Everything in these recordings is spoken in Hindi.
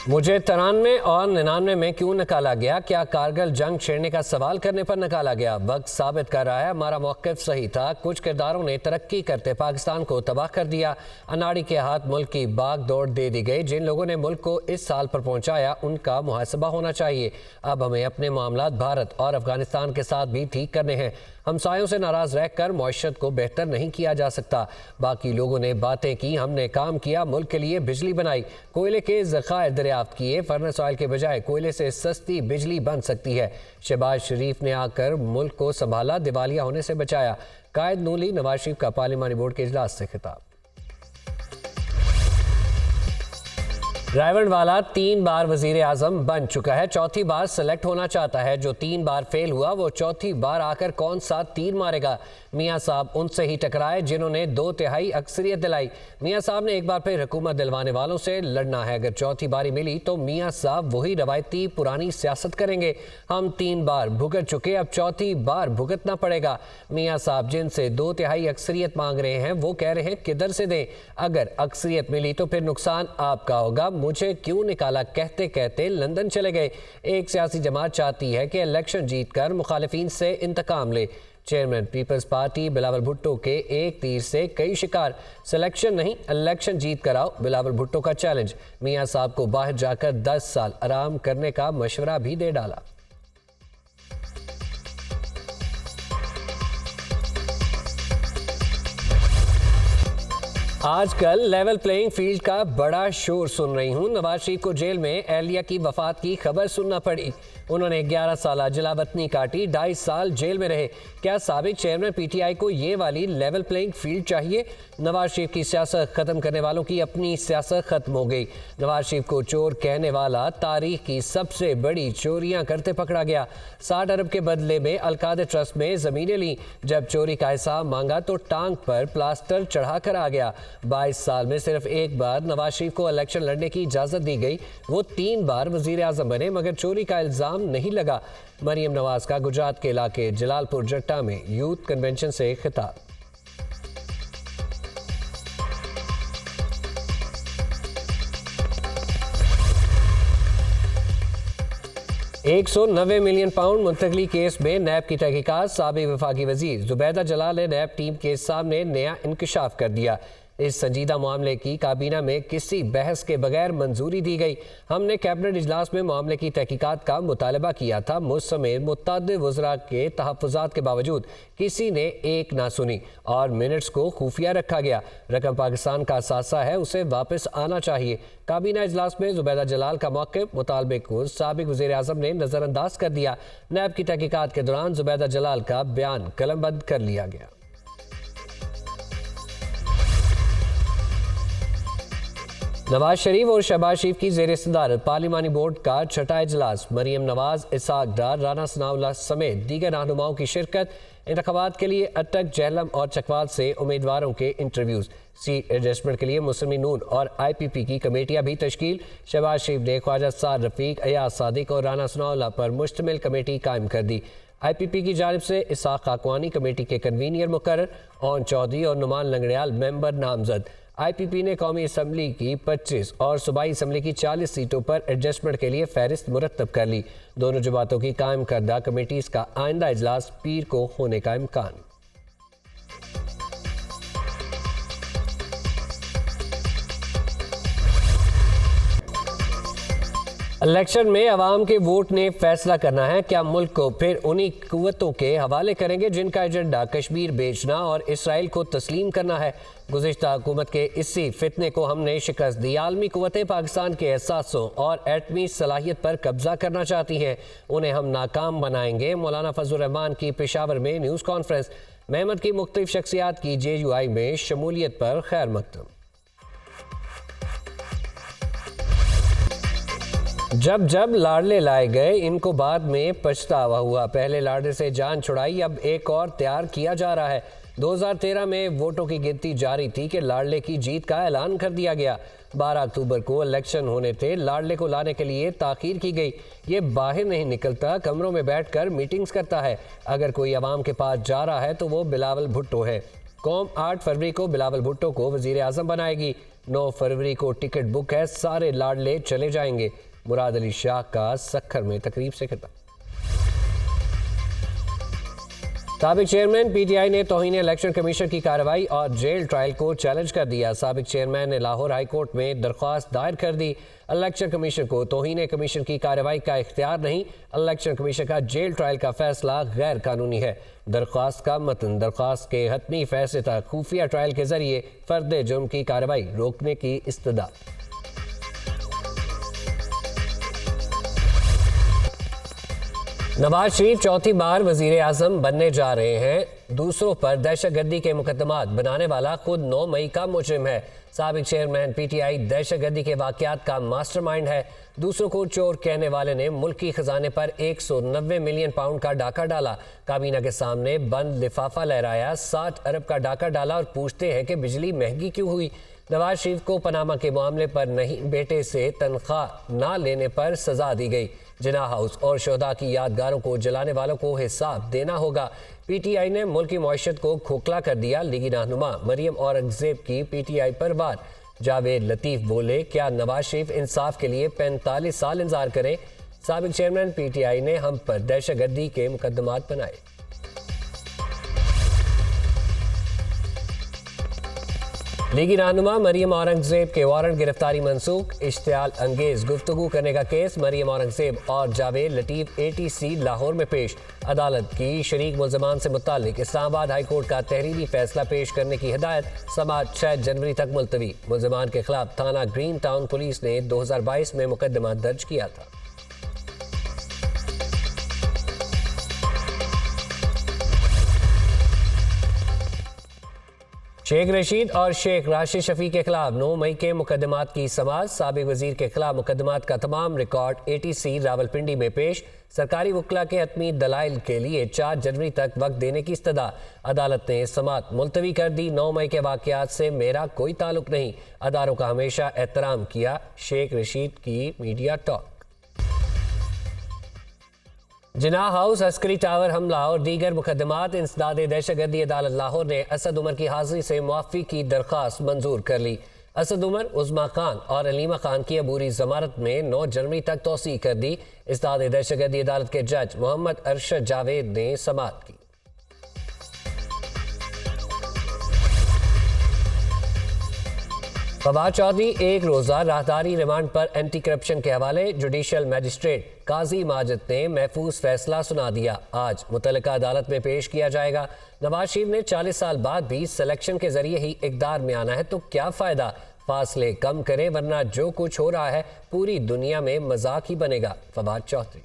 मुझे 93 और 99 में क्यों निकाला गया? क्या कारगिल जंग छेड़ने का सवाल करने पर निकाला गया? वक्त साबित कर रहा है हमारा मौक़िफ़ सही था। कुछ किरदारों ने तरक्की करते पाकिस्तान को तबाह कर दिया। अनाड़ी के हाथ मुल्क की बाग दौड़ दे दी गई। जिन लोगों ने मुल्क को इस साल पर पहुंचाया उनका मुहासबा होना चाहिए। अब हमें अपने मामलात भारत और अफगानिस्तान के साथ भी ठीक करने हैं। हमसायों से नाराज़ रहकर मईशत को बेहतर नहीं किया जा सकता। बाकी लोगों ने बातें की, हमने काम किया। मुल्क के लिए बिजली बनाई, कोयले के ज़खायर दरियाफ्त किए। फर्नेस ऑयल के बजाय कोयले से सस्ती बिजली बन सकती है। शहबाज शरीफ ने आकर मुल्क को संभाला, दिवालिया होने से बचाया। कायद नूली नवाज शरीफ का पार्लिमानी बोर्ड के इजलास से खिताब। रायवंडवाला 3 बार वजीर आजम बन चुका है, चौथी बार सेलेक्ट होना चाहता है। जो 3 बार फेल हुआ वो चौथी बार आकर कौन सा तीर मारेगा? मियाँ साहब उनसे ही टकराए जिन्होंने 2/3 अक्सरियत दिलाई। मियाँ साहब ने एक बार फिर हुकूमत दिलवाने वालों से लड़ना है। अगर चौथी बारी मिली तो मियाँ साहब वही रवायती पुरानी सियासत करेंगे। हम 3 बार भुगत चुके, अब चौथी बार भुगतना पड़ेगा। मियाँ साहब जिनसे 2/3 अक्सरियत मांग रहे हैं वो कह रहे हैं किधर से दें? अगर अक्सरियत मिली तो फिर नुकसान आपका होगा। मुझे क्यों निकाला कहते कहते लंदन चले गए। एक सियासी जमात चाहती है कि इलेक्शन जीतकर मुखालिफिन से इंतकाम ले। Chairman Peoples Party Bilawal Bhutto के एक तीर से कई शिकार। सिलेक्शन नहीं, इलेक्शन जीत कर आओ, बिलावल भुट्टो का चैलेंज। मियाँ साहब को बाहर जाकर 10 साल आराम करने का मशवरा भी दे डाला। आजकल लेवल प्लेइंग फील्ड का बड़ा शोर सुन रही हूँ। नवाज शरीफ को जेल में एहलिया की वफात की खबर सुनना पड़ी। उन्होंने 11 साल जलावतनी काटी, 2.5 साल जेल में रहे। क्या साबिक चेयरमैन पीटीआई को ये वाली लेवल प्लेइंग फील्ड चाहिए? नवाज शरीफ की सियासत खत्म करने वालों की अपनी सियासत खत्म हो गई। नवाज शरीफ को चोर कहने वाला तारीख की सबसे बड़ी चोरियां करते पकड़ा गया। 60 अरब के बदले में अलकादर ट्रस्ट में जमीनें ली। जब चोरी का हिसाब मांगा तो टांग पर प्लास्टर चढ़ा कर आ गया। 22 साल में सिर्फ एक बार नवाज शरीफ को इलेक्शन लड़ने की इजाजत दी गई। वो 3 बार वजीर आजम बने मगर चोरी का इल्जाम नहीं लगा। मरियम नवाज का गुजरात के इलाके जलालपुर जट्टा में यूथ कन्वेंशन से खिताब। £190 मिलियन मुंतकली केस में नैब की तहकीकात। साबिक वफाकी वजीर जुबैदा जलाल ने नैब टीम के सामने नया इंकशाफ कर दिया। इस संजीदा मामले की काबीना में किसी बहस के बगैर मंजूरी दी गई। हमने कैबिनेट इजलास में मामले की तहकीकात का मुतालबा किया था। मुझ समेत मुतअद्दिद वज़रा के तहफ़्फ़ुज़ात के बावजूद किसी ने एक ना सुनी और मिनट्स को खुफिया रखा गया। रकम पाकिस्तान का असासा है, उसे वापस आना चाहिए। काबीना इजलास में जुबैदा जलाल का मौक़िफ़ मुतालबे को साबिक वज़ीर आज़म ने नज़रअंदाज कर दिया। नैब की तहकीकात के दौरान जुबैदा जलाल का बयान कलमबंद कर लिया गया। नवाज शरीफ और शहबाज शरीफ की ज़ेर सदारत पार्लिमानी बोर्ड का छठा इजलास। मरियम नवाज, इसहाक डार, राना सनाउल्लाह समेत दीगर रहनुमाओं की शिरकत। इंतखाबात के लिए अटक, जहलम और चकवाल से उम्मीदवारों के इंटरव्यूज़। सीट एडजस्टमेंट के लिए मुस्लिम नून और IPP की कमेटियां भी तश्कील। शहबाज शरीफ ने ख्वाजा सार रफीक, अयाज सादिक और राना सनाउल्लाह पर मुश्तमिल कमेटी कायम कर दी। IPP की जानिब से इसहाक खाकवानी कमेटी के कन्वीनियर मुकर्रर, ओन चौधरी और नुमान लंगड़ियाल मेंबर नामजद। IPP ने कौमी असम्बली की 25 और सूबाई असम्बली की 40 सीटों पर एडजस्टमेंट के लिए फहरिस्त मुरतब कर ली। दोनों जमातों की कायम करदा कमेटीज का आइंदा इजलास पीर को होने का इम्कान। इलेक्शन में अवाम के वोट ने फैसला करना है। क्या मुल्क को फिर उन्हीं कुव्वतों के हवाले करेंगे जिनका एजेंडा कश्मीर बेचना और इसराइल को तस्लीम करना है? गुज़िश्ता हुकूमत के इसी फितने को हमने शिकस्त दी। आलमी कुव्वतें पाकिस्तान के एहसासों और एटमी सलाहियत पर कब्जा करना चाहती हैं, उन्हें हम नाकाम बनाएंगे। मौलाना फजल रहमान की पेशावर में न्यूज़ कॉन्फ्रेंस। महमद की मुख्तलिफ शख्सियात की JUI में शमूलियत पर खैर मकदम। जब जब लाडले लाए गए इनको बाद में पछतावा हुआ। पहले लाडले से जान छुड़ाई, अब एक और तैयार किया जा रहा है। 2013 में वोटों की गिनती जारी थी कि लाडले की जीत का ऐलान कर दिया गया। 12 अक्टूबर को इलेक्शन होने थे। लाडले को लाने के लिए ताखीर की गई। ये बाहर नहीं निकलता, कमरों में बैठकर मीटिंग्स करता है। अगर कोई अवाम के पास जा रहा है तो वो बिलावल भुट्टो है। कौम 8 फरवरी को बिलावल भुट्टो को वजीर आजम बनाएगी। 9 फरवरी को टिकट बुक है, सारे लाडले चले जाएंगे। मुराद अली शाह का सक्खर में तकरीब से खिताब। साबिक चेयरमैन पीटीआई ने तौहीन इलेक्शन कमीशन की कार्रवाई और जेल ट्रायल को चैलेंज कर दिया। साबिक चेयरमैन ने लाहौर हाई कोर्ट में दरख्वास्त दायर कर दी। इलेक्शन कमीशन को तौहीन कमीशन की कार्रवाई का इख्तियार नहीं, इलेक्शन कमीशन का जेल ट्रायल का फैसला गैर कानूनी है। दरख्वास्त का मतन दरख्वास्त के हतमी फैसले तक खुफिया ट्रायल के जरिए फर्द जुर्म की कार्रवाई रोकने की इस्तदा। नवाज शरीफ चौथी बार वजीर आजम बनने जा रहे हैं। दूसरों पर दहशतगर्दी के मुकदमात बनाने वाला खुद 9 मई का मुजरिम है। साबिक चेयरमैन पीटीआई दहशतगर्दी के वाकयात का मास्टरमाइंड है। दूसरों को चोर कहने वाले ने मुल्की खजाने पर 190 मिलियन पाउंड का डाका डाला। काबीना के सामने बंद लिफाफा लहराया, 60 अरब का डाका डाला और पूछते हैं कि बिजली महंगी क्यों हुई। नवाज शरीफ को पनामा के मामले पर नहीं, बेटे से तनख्वाह ना लेने पर सजा दी गई। जिना हाउस और शोहदा की यादगारों को जलाने वालों को हिसाब देना होगा। पीटीआई ने मुल्क की मईशत को खोखला कर दिया। लीगी रहनुमा मरियम औरंगजेब की पीटीआई पर वार। जावेद लतीफ बोले, क्या नवाज शरीफ इंसाफ के लिए 45 साल इंतजार करें? साबिक चेयरमैन पीटीआई ने हम पर दहशतगर्दी के मुकदमात बनाए। लीगी रहनुमा मरियम औरंगजेब के वारंट गिरफ्तारी मनसूख। इश्तियाल अंगेज गुफ्तगू करने का केस मरियम औरंगजेब और जावेद लतीफ एटीसी लाहौर में पेश। अदालत की शरीक मुल्जमान से मुतालिक इस्लामाबाद हाई कोर्ट का तहरीरी फैसला पेश करने की हिदायत। समाअत 6 जनवरी तक मुलतवी। मुल्जमान के खिलाफ थाना ग्रीन टाउन पुलिस ने 2022 में मुकदमा दर्ज किया था। शेख रशीद और शेख राशिद शफी के खिलाफ 9 मई के मुकदमात की समाअत। साबिक वजीर के खिलाफ मुकदमात का तमाम रिकॉर्ड एटीसी रावलपिंडी में पेश। सरकारी वकला के हतमी दलाइल के लिए 4 जनवरी तक वक्त देने की इस्तदा। अदालत ने समाअत मुलतवी कर दी। 9 मई के वाकयात से मेरा कोई ताल्लुक नहीं, अदारों का हमेशा एहतराम किया। शेख रशीद की मीडिया टॉक। जिना हाउस, अस्करी टावर हमला और दीगर मुकदमात। इंसदाद दहशतगर्दी अदालत लाहौर ने असद उमर की हाजिरी से मुआफ़ी की दरख्वास्त मंजूर कर ली। असद उमर, उज़्मा खान और अलीमा खान की अबूरी जमानत में 9 जनवरी तक तोसी कर दी। इंसदाद दहशतगर्दी अदालत के जज मोहम्मद अरशद जावेद ने समाअत की। फवाद चौधरी एक रोज़ा राहदारी रिमांड पर एंटी करप्शन के हवाले। जुडिशल मजिस्ट्रेट काजी माजिद ने महफूज फैसला सुना दिया। आज मुतल्लिका अदालत में पेश किया जाएगा। नवाज शरीफ ने 40 साल बाद भी सिलेक्शन के जरिए ही इक़्तिदार में आना है तो क्या फ़ायदा? फासले कम करें वरना जो कुछ हो रहा है पूरी दुनिया में मजाक ही बनेगा। फवाद चौधरी।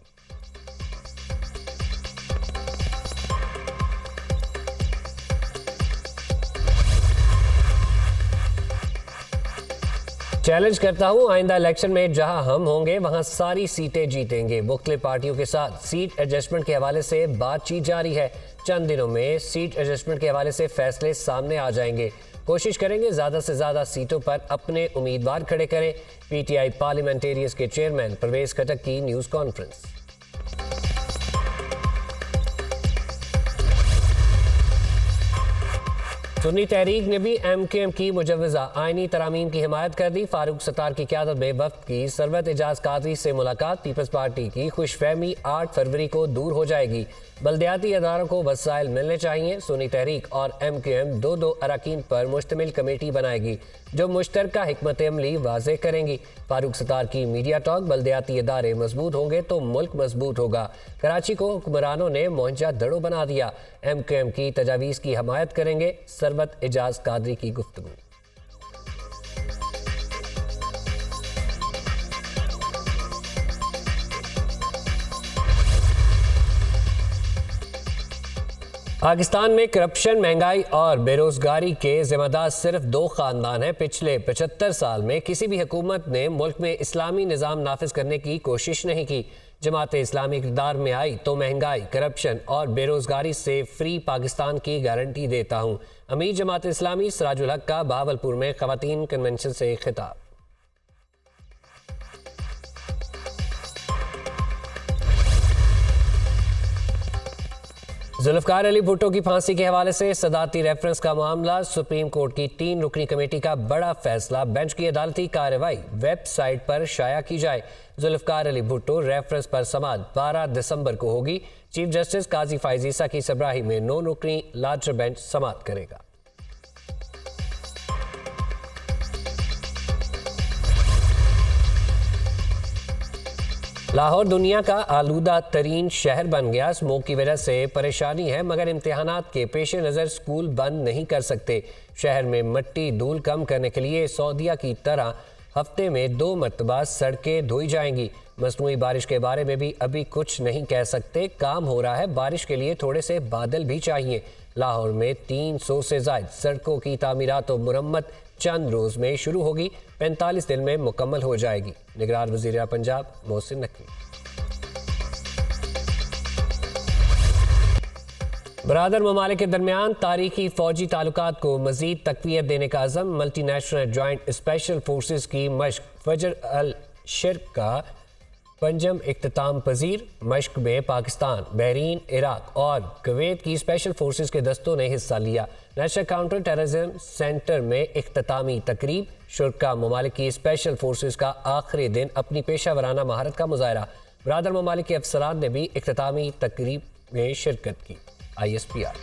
चैलेंज करता हूं, आइंदा इलेक्शन में जहां हम होंगे वहां सारी सीटें जीतेंगे। मुख्तलिफ पार्टियों के साथ सीट एडजस्टमेंट के हवाले से बातचीत जारी है। चंद दिनों में सीट एडजस्टमेंट के हवाले से फैसले सामने आ जाएंगे। कोशिश करेंगे ज़्यादा से ज़्यादा सीटों पर अपने उम्मीदवार खड़े करें। पीटीआई पार्लियामेंटेरियंस के चेयरमैन परवेज खटक की न्यूज़ कॉन्फ्रेंस। सुन्नी तहरीक ने भी एमकेएम की मुजव्वज़ा आइनी तरामीम की हिमायत कर दी। फारूक सत्तार की क़यादत में वफ़द की सरवत एजाज कादरी से मुलाकात। पीपल्स पार्टी की खुशफहमी 8 फरवरी को दूर हो जाएगी। बल्दियाती अदारों को वसाइल मिलने चाहिए। सुन्नी तहरीक और एमकेएम 2-2 अरकान पर मुश्तमिल कमेटी बनाएगी जो मुश्तरका हिकमत अमली वाज़े करेंगी। फारूक सत्तार की मीडिया टॉक। बल्दियाती अदारे मजबूत होंगे तो मुल्क मजबूत होगा। कराची को हुक्मरानों ने मोहनजोदड़ो बना दिया। एमकेएम की तजावीज़ की हमायत करेंगे। सरवत एजाज कादरी की गुफ्तगू। पाकिस्तान में करप्शन, महंगाई और बेरोजगारी के जिम्मेदार सिर्फ 2 खानदान हैं। पिछले 75 साल में किसी भी हुकूमत ने मुल्क में इस्लामी निज़ाम नाफिज करने की कोशिश नहीं की। जमात इस्लामी इक़्तिदार में आई तो महंगाई, करप्शन और बेरोजगारी से फ्री पाकिस्तान की गारंटी देता हूँ। अमीर जमात इस्लामी सिराजुल हक का बहावलपुर में ख़वातीन कन्वेंशन से खिताब। जुल्फकार अली भुट्टो की फांसी के हवाले से सदारती रेफरेंस का मामला, सुप्रीम कोर्ट की 3 रुकनी कमेटी का बड़ा फैसला, बेंच की अदालती कार्रवाई वेबसाइट पर शाया की जाए। जुल्फकार अली भुट्टो रेफरेंस पर समाअत 12 दिसंबर को होगी। चीफ जस्टिस काजी फाइज ईसा की सरबराही में 9 रुकनी लार्जर बेंच समाअत करेगा। लाहौर दुनिया का आलूदा तरीन शहर बन गया। स्मोक की वजह से परेशानी है, मगर इम्तिहानात के पेश नज़र स्कूल बंद नहीं कर सकते। शहर में मट्टी धूल कम करने के लिए सऊदीया की तरह हफ्ते में 2 मरतबा सड़कें धोई जाएंगी। मसनूई बारिश के बारे में भी अभी कुछ नहीं कह सकते, काम हो रहा है। बारिश के लिए थोड़े से बादल भी चाहिए। लाहौर में 300 से ज़ायद सड़कों की तामीरात और मुरम्मत चंद रोज में शुरू होगी, 45 दिन में मुकम्मल हो जाएगी। निगरान वज़ीर पंजाब मोहसिन नकवी। बरादर ममालिक के दरमियान तारीखी फौजी ताल्लुकात को मजीद तक़वियत देने का अज़म। Multi national joint special forces की मश्क फजर अल शिर्क का पंजम इख्तिताम पजीर। मश्क में पाकिस्तान, बहरीन, इराक और कुवैत की स्पेशल फोर्सेस के दस्तों ने हिस्सा लिया। नेशनल काउंटर टेररिज्म सेंटर में इख्तितामी तकरीब। शुरका ममालिक की स्पेशल फोर्सेस का आखिरी दिन, अपनी पेशा वराना महारत का मुजाहरा। बरादर ममालिक के अफसरान ने भी इख्तितामी तकरीब में शिरकत की। ISPR।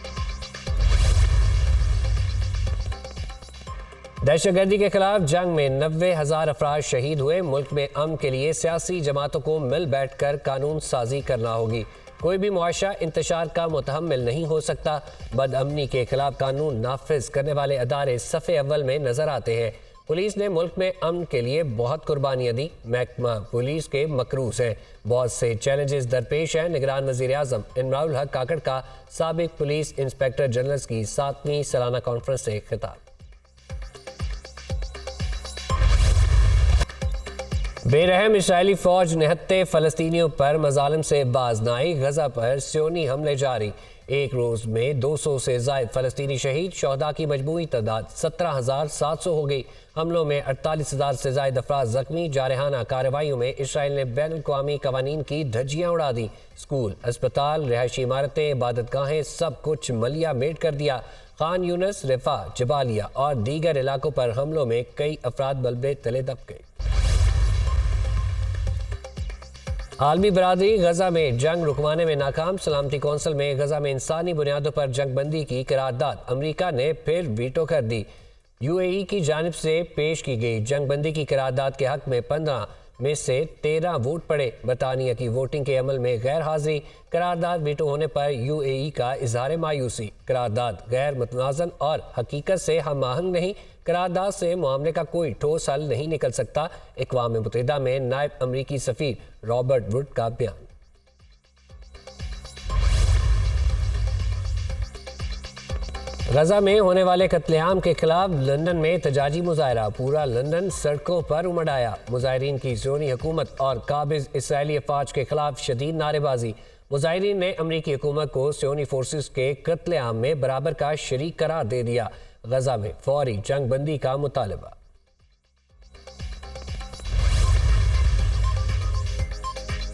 दहशतगर्दी के खिलाफ जंग में 90,000 अफराद शहीद हुए। मुल्क में अमन के लिए सियासी जमातों को मिल बैठ कर कानून साजी करना होगी। कोई भी मुआशरा इंतशार का मुतहम्मिल नहीं हो सकता। बदअमनी के खिलाफ कानून नाफिज करने वाले अदारे सफ़े अव्वल में नजर आते हैं। पुलिस ने मुल्क में अमन के लिए बहुत कुर्बानियां दी। महकमा पुलिस के मकरूज है, बहुत से चैलेंजेस दरपेश हैं। निगरान वज़ीर आज़म इमराउल हक काकड़ का साबिक पुलिस इंस्पेक्टर जनरल की 7वीं सालाना कॉन्फ्रेंस से खिताब। बेरहम इस्राएली फौज निहत्ते फ़लस्तीनियों पर मजालिम से बाज न आई। गजा पर सियोनी हमले जारी। एक रोज में 200 से ज़ायद फ़लस्तीनी शहीद। शहदा की मजमूई तादाद 17,700 हो गई। हमलों में 48,000 से ज़ायद अफराद जख्मी। जारहाना कार्रवाइयों में इसराइल ने बैनुल अक़वामी कवानीन की धज्जियाँ उड़ा दी। स्कूल, अस्पताल, रिहायशी इमारतें, इबादतगाहें, सब कुछ मलिया मेट कर दिया। खान यूनस, रिफा, जबालिया और दीगर इलाकों पर हमलों में कई अफराद मलबे तले दब गए। आलमी बरादरी गजा में जंग रुकवाने में नाकाम। सलामती कौंसिल में गजा में इंसानी बुनियादों पर जंगबंदी की करारदाद अमरीका ने फिर वीटो कर दी। UAE की जानिब से पेश की गई जंगबंदी की करारदाद के हक में 15 में से 13 वोट पड़े। बरतानिया की वोटिंग के अमल में गैर हाजिरी। करारदाद वीटो होने पर UAE का इजहार मायूसी। करारदाद गैर मुतनाज़न और हकीकत से हम आहंग नहीं। करारदाद से मामले का कोई ठोस हल नहीं निकल सकता। अक़वाम मुत्तहिदा में नायब अमरीकी सफ़ीर रॉबर्ट वुड का बयान। गजा में होने वाले कत्लेआम के खिलाफ लंदन में एहतजाजी मुजाहरा। पूरा लंदन सड़कों पर उमड़ आया। मुजाहिरीन की ज़ोनी हुकूमत और काबिज इसराइली अफवाज के खिलाफ शदीद नारेबाजी। मुजाहिरीन ने अमरीकी हुकूमत को सियोनी फोर्सेस के कत्लेआम में बराबर का शरीक करार दे दिया। गजा में फौरी जंग बंदी का मुतालबा।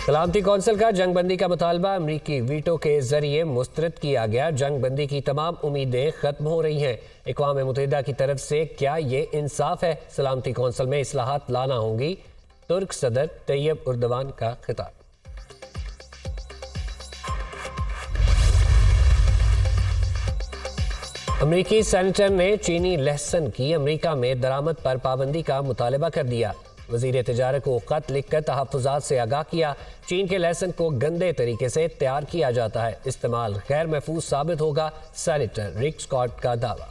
सलामती कौंसिल का जंग बंदी का मुतालबा अमरीकी वीटो के जरिए मुस्तरद किया गया। जंग बंदी की तमाम उम्मीदें खत्म हो रही हैं। अक़वाम मुत्तहिदा की तरफ से क्या ये इंसाफ है? सलामती कौंसिल में इस्लाहात लाना होंगी। तुर्क सदर तैयब उर्दवान का खिताब। अमरीकी सेनेटर ने चीनी लहसुन की अमरीका में दरामद पर पाबंदी का मुतालबा कर दिया। वज़ीर तिजारत को खत लिखकर तहफ़्फ़ुज़ात से आगाह किया। चीन के लहसुन को गंदे तरीके से तैयार किया जाता है, इस्तेमाल गैर महफूज साबित होगा। सेनेटर रिक स्कॉट का दावा।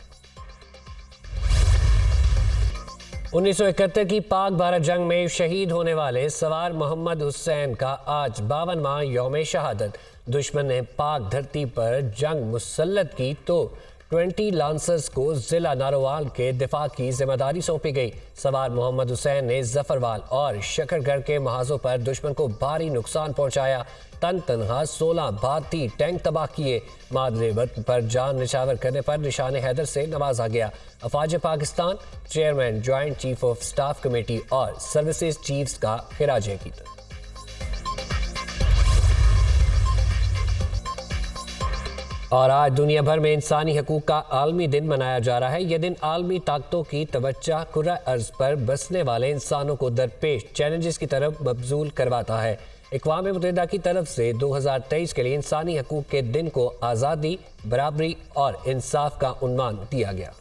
1971 की पाक भारत जंग में शहीद होने वाले सवार मोहम्मद हुसैन का आज 52वां यौम शहादत। दुश्मन ने पाक धरती पर जंग मुसल्लत की तो 20 लांसर्स को जिला नारोवाल के दिफा की जिम्मेदारी सौंपी गई। सवार मोहम्मद हुसैन ने जफरवाल और शकरगढ़ के महाजों पर दुश्मन को भारी नुकसान पहुंचाया। तनहा 16 भारतीय टैंक तबाह किए। मादरे वतन पर जान निछावर करने पर निशान हैदर से नवाजा गया। अफवाज Pakistan, chairman joint chief of staff committee और सर्विसेज चीफ्स का खिराज अकीदत। और आज दुनिया भर में इंसानी हकूक़ का आलमी दिन मनाया जा रहा है। यह दिन आलमी ताकतों की तवज्जो कुर्रा अर्ज़ पर बसने वाले इंसानों को दरपेश चैलेंजेस की तरफ मबजूल करवाता है। अक़वाम मुत्तहिदा की तरफ से 2023 के लिए इंसानी हकूक़ के दिन को आज़ादी, बराबरी और इंसाफ का उन्वान दिया गया।